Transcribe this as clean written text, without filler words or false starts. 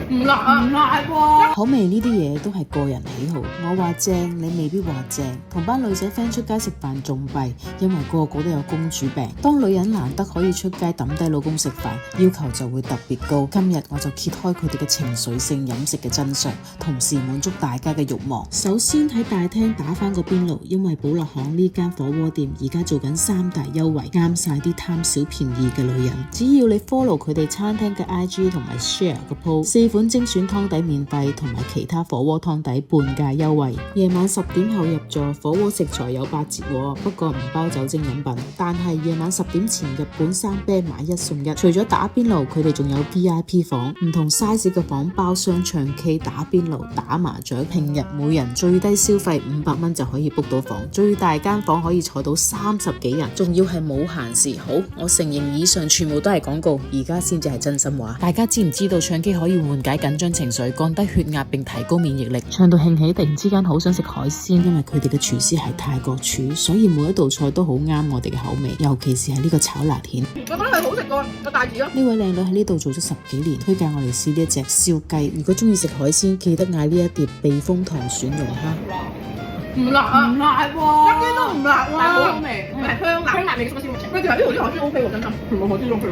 唔辣喎。口味呢啲嘢都係個人喜好，我話正，你未必話正。同班女仔 friend 出街食飯仲弊，因為個個都有公主病。當女人難得可以出街抌低老公食飯，要求就會特別高。今日我就揭開佢哋嘅情緒性飲食嘅真相，同時滿足大家嘅慾望。首先喺大廳打返個邊爐，因為寶樂巷呢間火鍋店而家做緊3大優惠，啱晒啲貪小便宜嘅女人。只要你 follow 佢哋餐廳嘅 IG 同埋 share 個 post，4款精選湯底免費，同埋其他火鍋湯底半價優惠。夜晚10點後入座，火鍋食材有8折喎，不過唔包酒精飲品。但係夜晚10點前日本生啤買1送1。除咗打邊爐，佢哋仲有 VIP 房，唔同 size 嘅房包廂唱 K、打邊爐、打麻雀。平日每人最低消費500蚊就可以 book 到房，最大間房可以坐到30幾人，仲要係冇限時。好，我承認以上全部都係廣告，而家先至係真心話。大家知唔知道唱 K 可以緩解緊張情緒，降低血壓並提高免疫力？唱到興起，突然之間好想食海鮮，因為佢哋嘅廚師係泰國廚，所以每一道菜都好啱我哋嘅口味，尤其是係呢個炒辣蜆。我覺得係好食過個大魚咯。呢位靚女喺呢度做咗10幾年，推介我哋試呢一隻燒雞。如果中意食海鮮，記得嗌呢一碟避風塘選用蝦。唔辣啊！唔辣喎，一啲都唔辣喎，但係好好味，係香辣味嘅燒雞。喂，其實呢度啲海鮮 OK 喎，真心，全部海鮮 OK 喎。